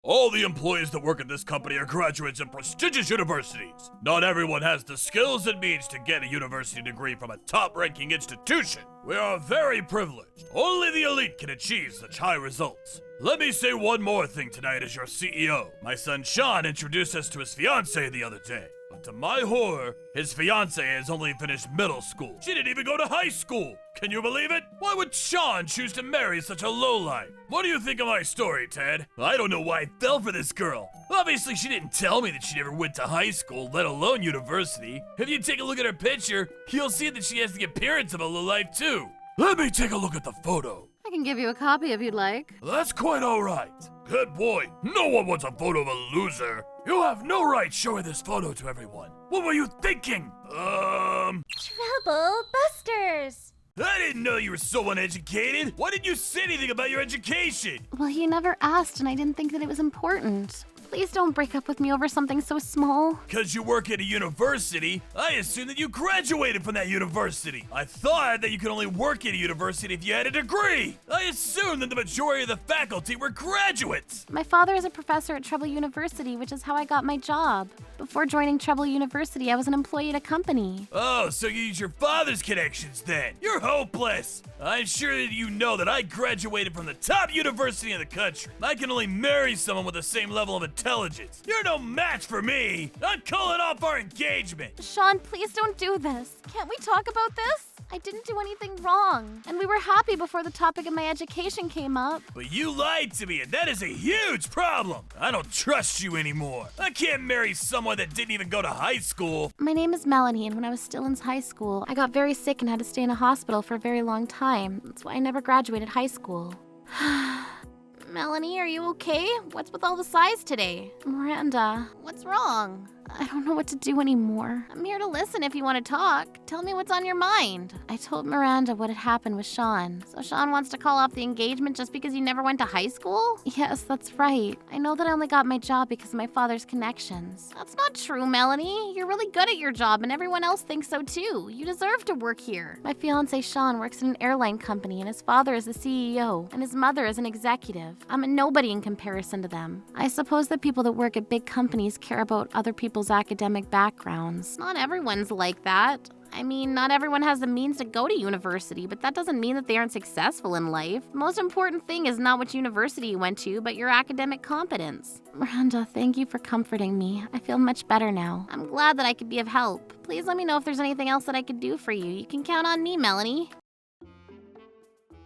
All the employees that work at this company are graduates of prestigious universities. Not everyone has the skills and means to get a university degree from a top-ranking institution. We are very privileged. Only the elite can achieve such high results. Let me say one more thing tonight as your CEO. My son Sean introduced us to his fiancé the other day. But to my horror, his fiancé has only finished middle school. She didn't even go to high school. Can you believe it? Why would Sean choose to marry such a lowlife? What do you think of my story, Ted? I don't know why I fell for this girl. Obviously, she didn't tell me that she never went to high school, let alone university. If you take a look at her picture, you'll see that she has the appearance of a lowlife too. Let me take a look at the photo. I can give you a copy if you'd like. That's quite all right. Good boy. No one wants a photo of a loser. You have no right showing this photo to everyone. What were you thinking? Trouble Busters! I didn't know you were so uneducated. Why didn't you say anything about your education? Well, you never asked, and I didn't think that it was important. Please don't break up with me over something so small. Because you work at a university, I assumed that you graduated from that university. I thought that you could only work at a university if you had a degree. I assumed that the majority of the faculty were graduates. My father is a professor at Treble University, which is how I got my job. Before joining Treble University, I was an employee at a company. Oh, so you use your father's connections then. You're hopeless. I'm sure that you know that I graduated from the top university in the country. I can only marry someone with the same level of intelligence. You're no match for me. I'm calling off our engagement. Sean, please don't do this. Can't we talk about this? I didn't do anything wrong. And we were happy before the topic of my education came up. But you lied to me, and that is a huge problem. I don't trust you anymore. I can't marry someone that didn't even go to high school. My name is Melanie, and when I was still in high school, I got very sick and had to stay in a hospital for a very long time. That's why I never graduated high school. Melanie, are you okay? What's with all the sighs today? Miranda, what's wrong? I don't know what to do anymore. I'm here to listen if you want to talk. Tell me what's on your mind. I told Miranda what had happened with Sean. So Sean wants to call off the engagement just because you never went to high school? Yes, that's right. I know that I only got my job because of my father's connections. That's not true, Melanie. You're really good at your job and everyone else thinks so too. You deserve to work here. My fiancé Sean works in an airline company and his father is the CEO and his mother is an executive. I'm a nobody in comparison to them. I suppose that people that work at big companies care about other people's academic backgrounds. Not everyone's like that. I mean, not everyone has the means to go to university, but that doesn't mean that they aren't successful in life. The most important thing is not which university you went to, but your academic competence. Miranda, thank you for comforting me. I feel much better now. I'm glad that I could be of help. Please let me know if there's anything else that I could do for you. You can count on me, Melanie.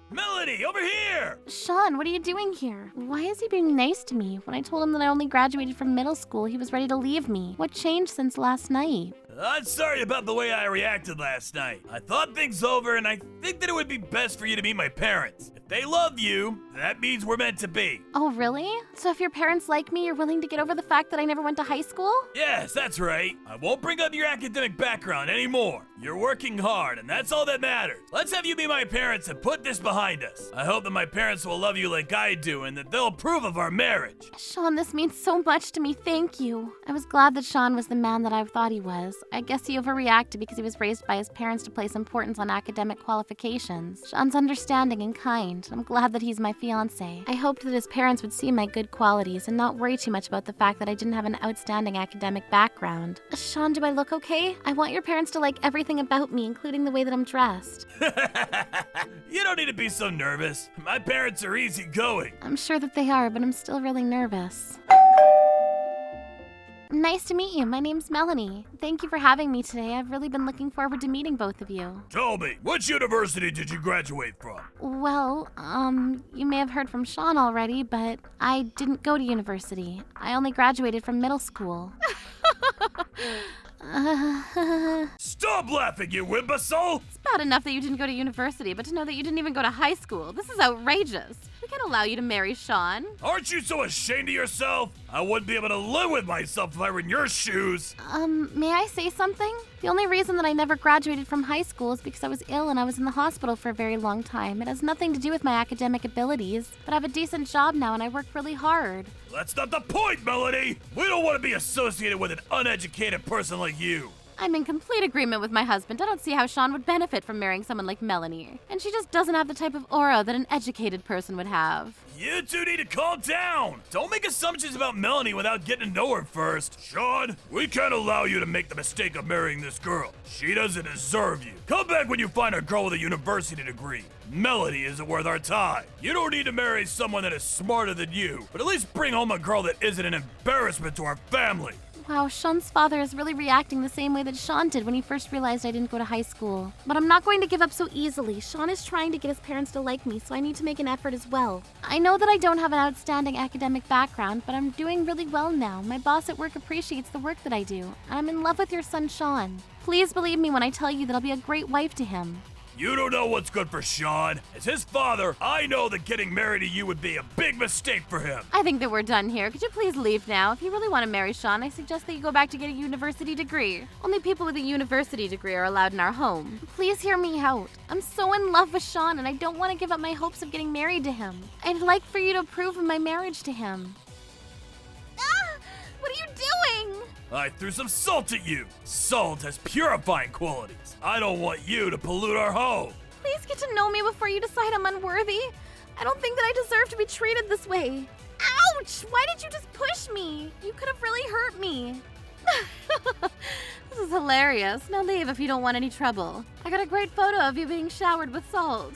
Melanie, over here! Sean, what are you doing here? Why is he being nice to me? When I told him that I only graduated from middle school, he was ready to leave me. What changed since last night? I'm sorry about the way I reacted last night. I thought things over and I think that it would be best for you to meet my parents. If they love you, that means we're meant to be. Oh, really? So if your parents like me, you're willing to get over the fact that I never went to high school? Yes, that's right. I won't bring up your academic background anymore. You're working hard and that's all that matters. Let's have you meet my parents and put this behind us. I hope that my parents will love you like I do and that they'll approve of our marriage. Sean, this means so much to me. Thank you. I was glad that Sean was the man that I thought he was. I guess he overreacted because he was raised by his parents to place importance on academic qualifications. Sean's understanding and kind. I'm glad that he's my fiancé. I hoped that his parents would see my good qualities and not worry too much about the fact that I didn't have an outstanding academic background. Sean, do I look okay? I want your parents to like everything about me, including the way that I'm dressed. You don't need to be so nervous. My parents are easygoing. I'm sure that they are, but I'm still really nervous. Nice to meet you. My name's Melanie. Thank you for having me today. I've really been looking forward to meeting both of you. Tell me, which university did you graduate from? Well, you may have heard from Sean already, but I didn't go to university. I only graduated from middle school. Stop laughing, you imbecile! It's bad enough that you didn't go to university, but to know that you didn't even go to high school, this is outrageous. We can't allow you to marry Sean. Aren't you so ashamed of yourself? I wouldn't be able to live with myself if I were in your shoes. May I say something? The only reason that I never graduated from high school is because I was ill and I was in the hospital for a very long time. It has nothing to do with my academic abilities, but I have a decent job now and I work really hard. That's not the point, Melanie! We don't want to be associated with an uneducated person like you. I'm in complete agreement with my husband. I don't see how Sean would benefit from marrying someone like Melanie. And she just doesn't have the type of aura that an educated person would have. You two need to calm down. Don't make assumptions about Melanie without getting to know her first. Sean, we can't allow you to make the mistake of marrying this girl. She doesn't deserve you. Come back when you find a girl with a university degree. Melanie isn't worth our time. You don't need to marry someone that is smarter than you, but at least bring home a girl that isn't an embarrassment to our family. Wow, Sean's father is really reacting the same way that Sean did when he first realized I didn't go to high school. But I'm not going to give up so easily. Sean is trying to get his parents to like me, so I need to make an effort as well. I know that I don't have an outstanding academic background, but I'm doing really well now. My boss at work appreciates the work that I do, and I'm in love with your son, Sean. Please believe me when I tell you that I'll be a great wife to him. You don't know what's good for Sean. As his father, I know that getting married to you would be a big mistake for him. I think that we're done here. Could you please leave now? If you really want to marry Sean, I suggest that you go back to get a university degree. Only people with a university degree are allowed in our home. Please hear me out. I'm so in love with Sean, and I don't want to give up my hopes of getting married to him. I'd like for you to approve of my marriage to him. Ah! What are you doing? I threw some salt at you. Salt has purifying qualities. I don't want you to pollute our home. Please get to know me before you decide I'm unworthy. I don't think that I deserve to be treated this way. Ouch! Why did you just push me? You could have really hurt me. This is hilarious. Now leave if you don't want any trouble. I got a great photo of you being showered with salt.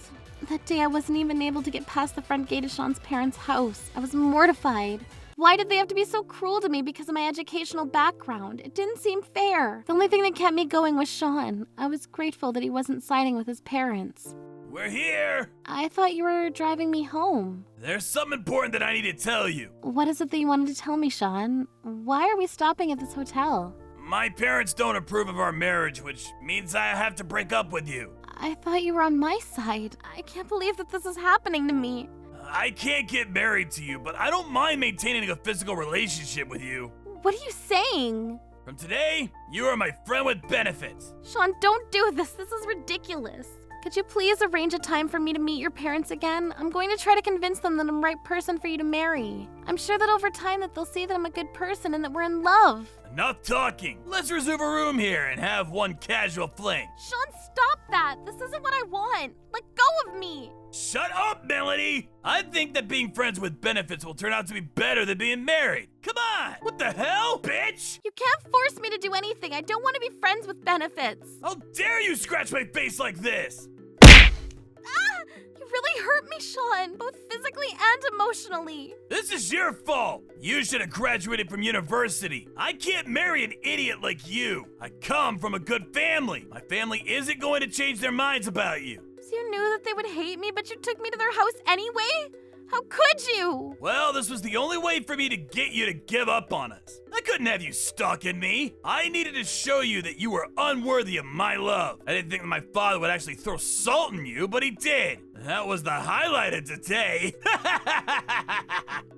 That day I wasn't even able to get past the front gate of Sean's parents' house. I was mortified. Why did they have to be so cruel to me because of my educational background? It didn't seem fair. The only thing that kept me going was Sean. I was grateful that he wasn't siding with his parents. We're here. I thought you were driving me home. There's something important that I need to tell you. What is it that you wanted to tell me, Sean? Why are we stopping at this hotel? My parents don't approve of our marriage, which means I have to break up with you. I thought you were on my side. I can't believe that this is happening to me. I can't get married to you, but I don't mind maintaining a physical relationship with you. What are you saying? From today, you are my friend with benefits. Sean, don't do this. This is ridiculous. Could you please arrange a time for me to meet your parents again? I'm going to try to convince them that I'm the right person for you to marry. I'm sure that over time that they'll see that I'm a good person and that we're in love. Enough talking. Let's reserve a room here and have one casual fling. Sean, stop that. This isn't what I want. Let go of me. Shut up, Melanie! I think that being friends with benefits will turn out to be better than being married. Come on! What the hell, bitch? You can't force me to do anything. I don't want to be friends with benefits. How dare you scratch my face like this? Ah! You really hurt me, Sean, both physically and emotionally. This is your fault. You should have graduated from university. I can't marry an idiot like you. I come from a good family. My family isn't going to change their minds about you. So you knew that they would hate me, but you took me to their house anyway? How could you? Well, this was the only way for me to get you to give up on us. I couldn't have you stalking me. I needed to show you that you were unworthy of my love. I didn't think that my father would actually throw salt in you, but he did. That was the highlight of today.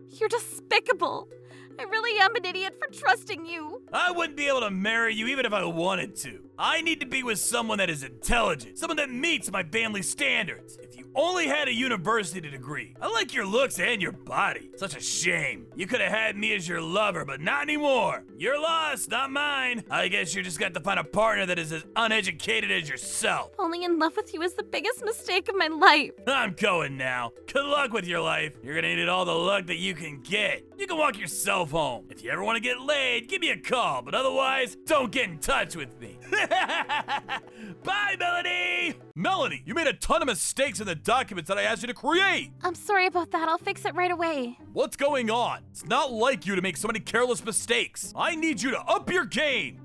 You're despicable. I really am an idiot for trusting you. I wouldn't be able to marry you even if I wanted to. I need to be with someone that is intelligent, someone that meets my family standards. If you only had a university degree, I like your looks and your body. Such a shame. You could have had me as your lover, but not anymore. Your loss, not mine. I guess you just got to find a partner that is as uneducated as yourself. Falling in love with you is the biggest mistake of my life. I'm going now. Good luck with your life. You're gonna need all the luck that you can get. You can walk yourself home. If you ever want to get laid, give me a call, but otherwise, don't get in touch with me. Bye, Melanie! Melanie, you made a ton of mistakes in the documents that I asked you to create. I'm sorry about that. I'll fix it right away. What's going on? It's not like you to make so many careless mistakes. I need you to up your game.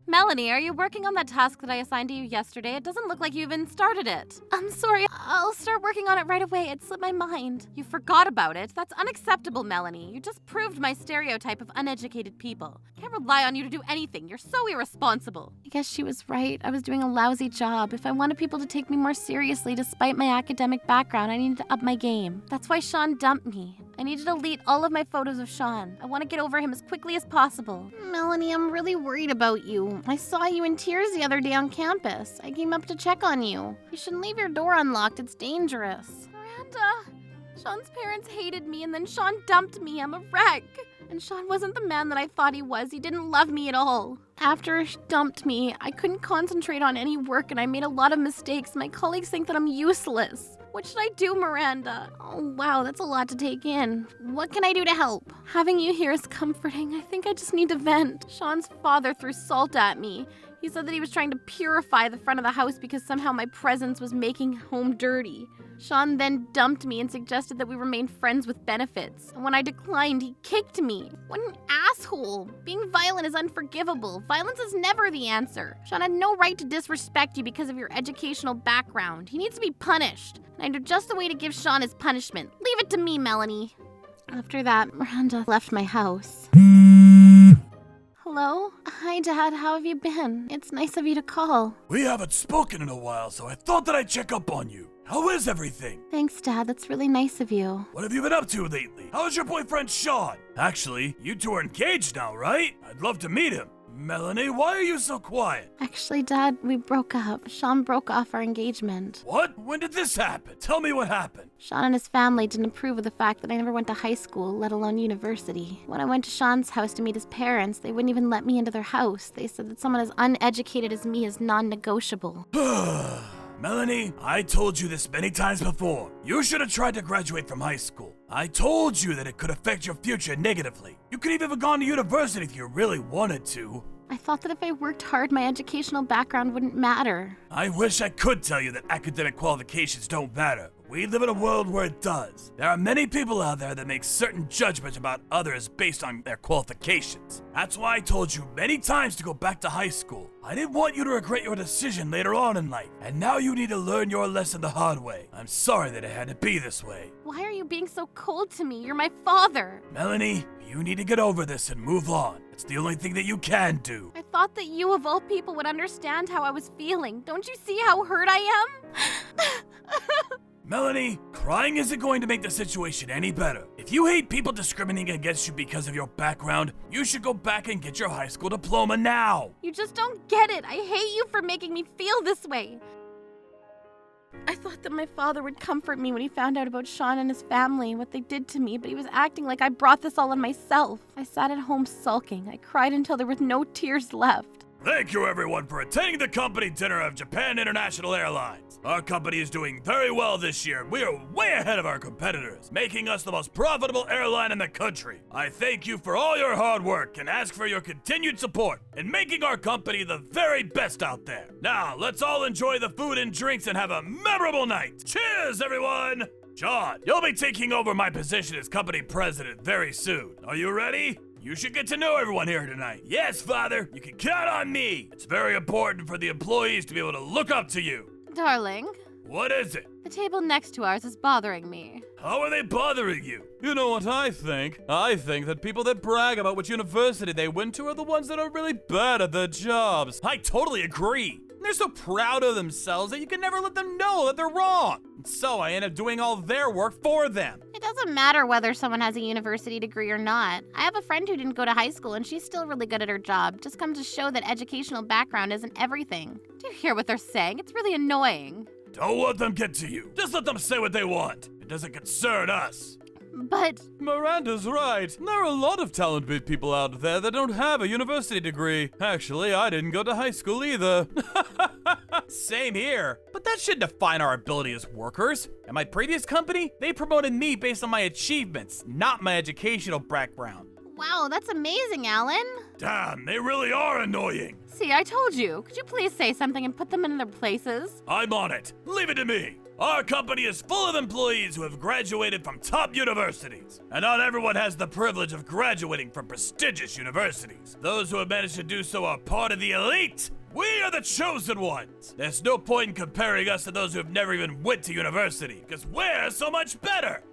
Melanie, are you working on that task that I assigned to you yesterday? It doesn't look like you even started it. I'm sorry. I'll start working on it right away. It slipped my mind. You forgot about it? That's unacceptable, Melanie. You just proved my stereotype of uneducated people. Can't rely on you to do anything. You're so irresponsible. I guess she was right. I was doing a lousy job. If I wanted people to take me more seriously despite my academic background, I needed to up my game. That's why Sean dumped me. I need to delete all of my photos of Sean. I want to get over him as quickly as possible. Melanie, I'm really worried about you. I saw you in tears the other day on campus. I came up to check on you. You shouldn't leave your door unlocked. It's dangerous. Miranda, Sean's parents hated me and then Sean dumped me. I'm a wreck. And Sean wasn't the man that I thought he was. He didn't love me at all. After he dumped me, I couldn't concentrate on any work and I made a lot of mistakes. My colleagues think that I'm useless. What should I do, Miranda? Oh, wow, that's a lot to take in. What can I do to help? Having you here is comforting. I think I just need to vent. Sean's father threw salt at me. He said that he was trying to purify the front of the house because somehow my presence was making home dirty. Sean then dumped me and suggested that we remain friends with benefits. And when I declined, he kicked me. What an asshole. Being violent is unforgivable. Violence is never the answer. Sean had no right to disrespect you because of your educational background. He needs to be punished. And I know just the way to give Sean his punishment. Leave it to me, Melanie. After that, Miranda left my house. Hello? Hi, Dad. How have you been? It's nice of you to call. We haven't spoken in a while, so I thought that I'd check up on you. How is everything? Thanks, Dad. That's really nice of you. What have you been up to lately? How's your boyfriend Sean? Actually, you two are engaged now, right? I'd love to meet him. Melanie, why are you so quiet? Actually, Dad, we broke up. Sean broke off our engagement. What? When did this happen? Tell me what happened. Sean and his family didn't approve of the fact that I never went to high school, let alone university. When I went to Sean's house to meet his parents, they wouldn't even let me into their house. They said that someone as uneducated as me is non-negotiable. Melanie, I told you this many times before. You should have tried to graduate from high school. I told you that it could affect your future negatively. You could even have gone to university if you really wanted to. I thought that if I worked hard, my educational background wouldn't matter. I wish I could tell you that academic qualifications don't matter. We live in a world where it does. There are many people out there that make certain judgments about others based on their qualifications. That's why I told you many times to go back to high school. I didn't want you to regret your decision later on in life, and now you need to learn your lesson the hard way. I'm sorry that it had to be this way. Why are you being so cold to me? You're my father. Melanie, you need to get over this and move on. It's the only thing that you can do. I thought that you, of all people, would understand how I was feeling. Don't you see how hurt I am? Melanie, crying isn't going to make the situation any better. If you hate people discriminating against you because of your background, you should go back and get your high school diploma now. You just don't get it. I hate you for making me feel this way. I thought that my father would comfort me when he found out about Sean and his family and what they did to me, but he was acting like I brought this all on myself. I sat at home sulking. I cried until there was no tears left. Thank you everyone for attending the company dinner of Japan International Airlines. Our company is doing very well this year. We are way ahead of our competitors, making us the most profitable airline in the country. I thank you for all your hard work and ask for your continued support in making our company the very best out there. Now, let's all enjoy the food and drinks and have a memorable night. Cheers, everyone! John, you'll be taking over my position as company president very soon. Are you ready? You should get to know everyone here tonight. Yes, Father, you can count on me. It's very important for the employees to be able to look up to you. Darling, What is it? the table next to ours is bothering me. How are they bothering you? You know what I think? I think that people that brag about which university they went to are the ones that are really bad at their jobs. I totally agree. They're so proud of themselves that you can never let them know that they're wrong. And so I end up doing all their work for them. It doesn't matter whether someone has a university degree or not. I have a friend who didn't go to high school and she's still really good at her job. Just comes to show that educational background isn't everything. Do you hear what they're saying? It's really annoying. Don't let them get to you. Just let them say what they want. It doesn't concern us. But Miranda's right. There are a lot of talented people out there that don't have a university degree. Actually, I didn't go to high school either. Same here. But that shouldn't define our ability as workers. At my previous company, they promoted me based on my achievements, not my educational background. wow, that's amazing, Alan. Damn, they really are annoying. See, I told you. Could you please say something and put them in their places? I'm on it. Leave it to me. Our company is full of employees who have graduated from top universities. And not everyone has the privilege of graduating from prestigious universities. Those who have managed to do so are part of the elite. We are the chosen ones. There's no point in comparing us to those who have never even went to university, because we're so much better.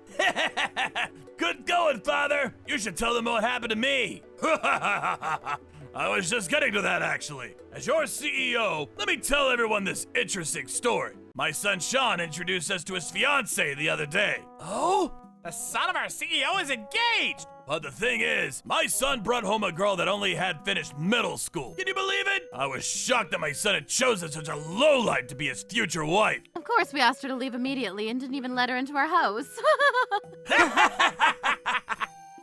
Good going, Father. You should tell them what happened to me. I was just getting to that, actually. As your CEO, let me tell everyone this interesting story. My son Sean introduced us to his fiancé the other day. Oh? The son of our CEO is engaged! But the thing is, my son brought home a girl that only had finished middle school. Can you believe it? I was shocked that my son had chosen such a lowlife to be his future wife. Of course, we asked her to leave immediately and didn't even let her into our house.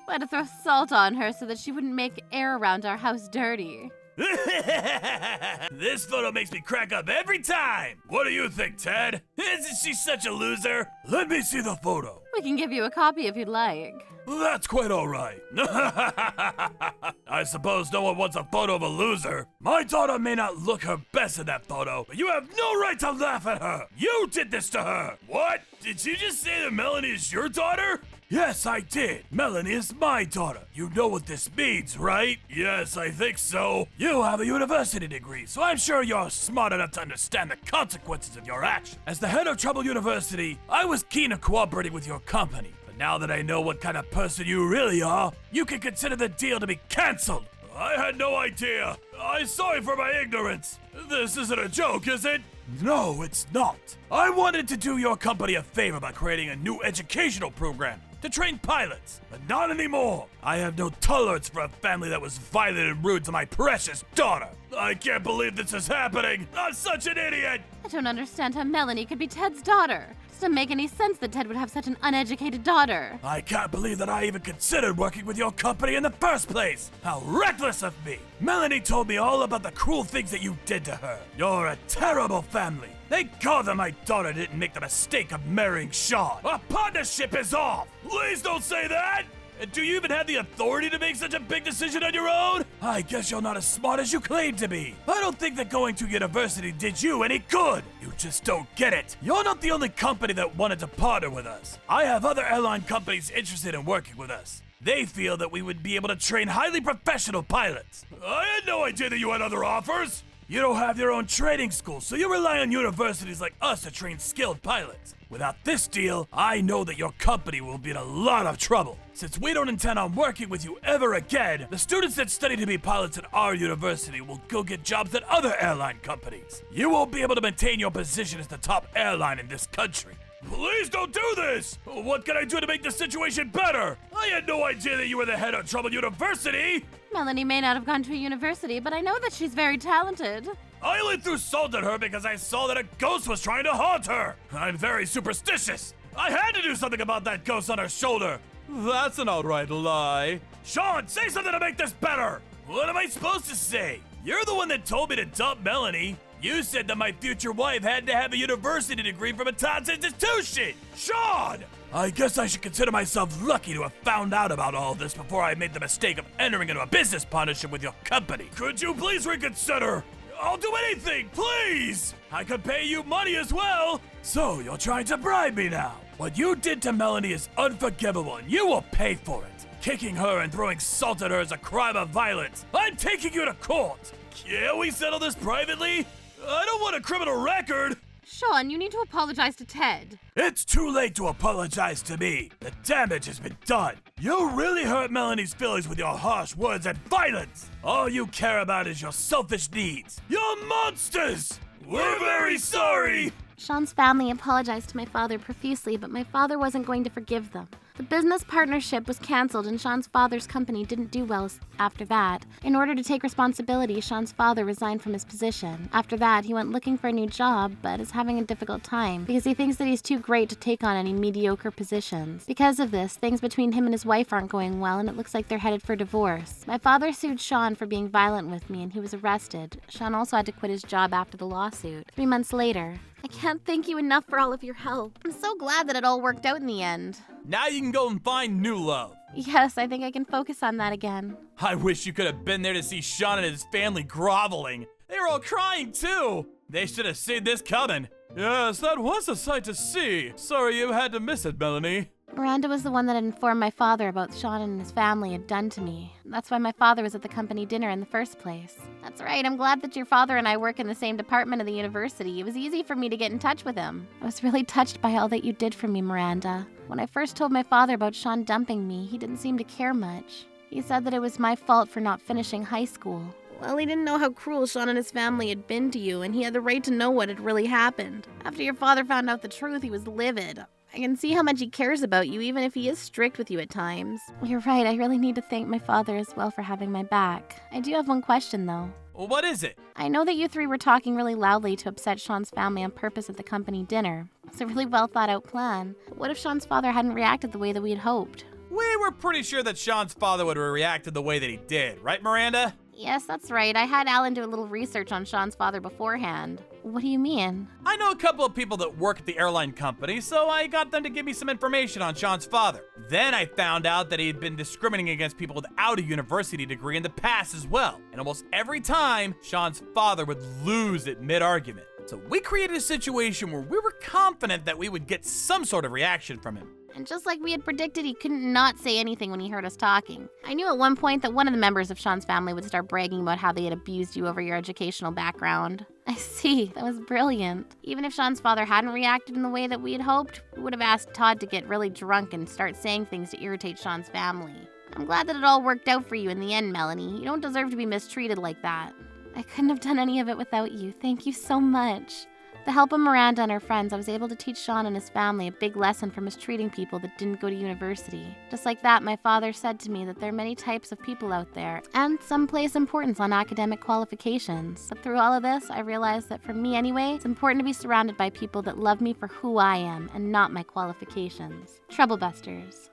We had to throw salt on her so that she wouldn't make air around our house dirty. This photo makes me crack up every time. What do you think, Ted? Isn't she such a loser? Let me see the photo. We can give you a copy if you'd like. That's quite all right. I suppose no one wants a photo of a loser. My daughter may not look her best in that photo, but you have no right to laugh at her. You did this to her. What? Did you just say that Melanie is your daughter? Yes, I did. Melanie is my daughter. You know what this means, right? Yes, I think so. You have a university degree, so I'm sure you're smart enough to understand the consequences of your action. As the head of Trouble University, I was keen on cooperating with your company. But now that I know what kind of person you really are, you can consider the deal to be canceled. I had no idea. I'm sorry for my ignorance. This isn't a joke, is it? No, it's not. I wanted to do your company a favor by creating a new educational program to train pilots, but not anymore. I have no tolerance for a family that was violent and rude to my precious daughter. I can't believe this is happening. I'm such an idiot. I don't understand how Melanie could be Ted's daughter. It doesn't make any sense that Ted would have such an uneducated daughter. I can't believe that I even considered working with your company in the first place. How reckless of me. Melanie told me all about the cruel things that you did to her. You're a terrible family. Thank God that my daughter didn't make the mistake of marrying Sean. Our partnership is off. Please don't say that. And do you even have the authority to make such a big decision on your own? I guess you're not as smart as you claim to be. I don't think that going to university did you any good. You just don't get it. You're not the only company that wanted to partner with us. I have other airline companies interested in working with us. They feel that we would be able to train highly professional pilots. I had no idea that you had other offers. You don't have your own training school, so you rely on universities like us to train skilled pilots. Without this deal, I know that your company will be in a lot of trouble. Since we don't intend on working with you ever again, the students that study to be pilots at our university will go get jobs at other airline companies. You won't be able to maintain your position as the top airline in this country. Please don't do this! What can I do to make the situation better? I had no idea that you were the head of Trouble University! Melanie may not have gone to a university, but I know that she's very talented. I only threw salt at her because I saw that a ghost was trying to haunt her! I'm very superstitious! I had to do something about that ghost on her shoulder! That's an outright lie. Sean, say something to make this better! What am I supposed to say? You're the one that told me to dump Melanie! You said that my future wife had to have a university degree from a top institution! Sean! I guess I should consider myself lucky to have found out about all this before I made the mistake of entering into a business partnership with your company. Could you please reconsider? I'll do anything, please! I could pay you money as well! So, you're trying to bribe me now? What you did to Melanie is unforgivable and you will pay for it. Kicking her and throwing salt at her is a crime of violence. I'm taking you to court! Can't we settle this privately? I don't want a criminal record! Sean, you need to apologize to Ted. It's too late to apologize to me. The damage has been done. You really hurt Melanie's feelings with your harsh words and violence. All you care about is your selfish needs. You're monsters! We're very sorry! Sean's family apologized to my father profusely, but my father wasn't going to forgive them. The business partnership was canceled and Sean's father's company didn't do well after that. In order to take responsibility, Sean's father resigned from his position. After that, he went looking for a new job, but is having a difficult time because he thinks that he's too great to take on any mediocre positions. Because of this, things between him and his wife aren't going well and it looks like they're headed for divorce. My father sued Sean for being violent with me and he was arrested. Sean also had to quit his job after the lawsuit. 3 months later. I can't thank you enough for all of your help. I'm so glad that it all worked out in the end. Now you can go and find new love. Yes, I think I can focus on that again. I wish you could have been there to see Sean and his family groveling. They were all crying too. They should have seen this coming. Yes, that was a sight to see. Sorry you had to miss it, Melanie. Miranda was the one that informed my father about what Sean and his family had done to me. That's why my father was at the company dinner in the first place. That's right, I'm glad that your father and I work in the same department of the university. It was easy for me to get in touch with him. I was really touched by all that you did for me, Miranda. When I first told my father about Sean dumping me, he didn't seem to care much. He said that it was my fault for not finishing high school. Well, he didn't know how cruel Sean and his family had been to you, and he had the right to know what had really happened. After your father found out the truth, he was livid. I can see how much he cares about you, even if he is strict with you at times. You're right, I really need to thank my father as well for having my back. I do have one question, though. Well, what is it? I know that you three were talking really loudly to upset Sean's family on purpose at the company dinner. It's a really well thought out plan. But what if Sean's father hadn't reacted the way that we had hoped? We were pretty sure that Sean's father would have reacted the way that he did, right, Miranda? Yes, that's right. I had Alan do a little research on Sean's father beforehand. What do you mean? I know a couple of people that work at the airline company, so I got them to give me some information on Sean's father. Then I found out that he had been discriminating against people without a university degree in the past as well. And almost every time, Sean's father would lose at mid-argument. So we created a situation where we were confident that we would get some sort of reaction from him. And just like we had predicted, he couldn't not say anything when he heard us talking. I knew at one point that one of the members of Sean's family would start bragging about how they had abused you over your educational background. I see. That was brilliant. Even if Sean's father hadn't reacted in the way that we had hoped, we would have asked Todd to get really drunk and start saying things to irritate Sean's family. I'm glad that it all worked out for you in the end, Melanie. You don't deserve to be mistreated like that. I couldn't have done any of it without you. Thank you so much. With the help of Miranda and her friends, I was able to teach Sean and his family a big lesson for mistreating people that didn't go to university. Just like that, my father said to me that there are many types of people out there, and some place importance on academic qualifications. But through all of this, I realized that for me anyway, it's important to be surrounded by people that love me for who I am and not my qualifications. Trouble Busters.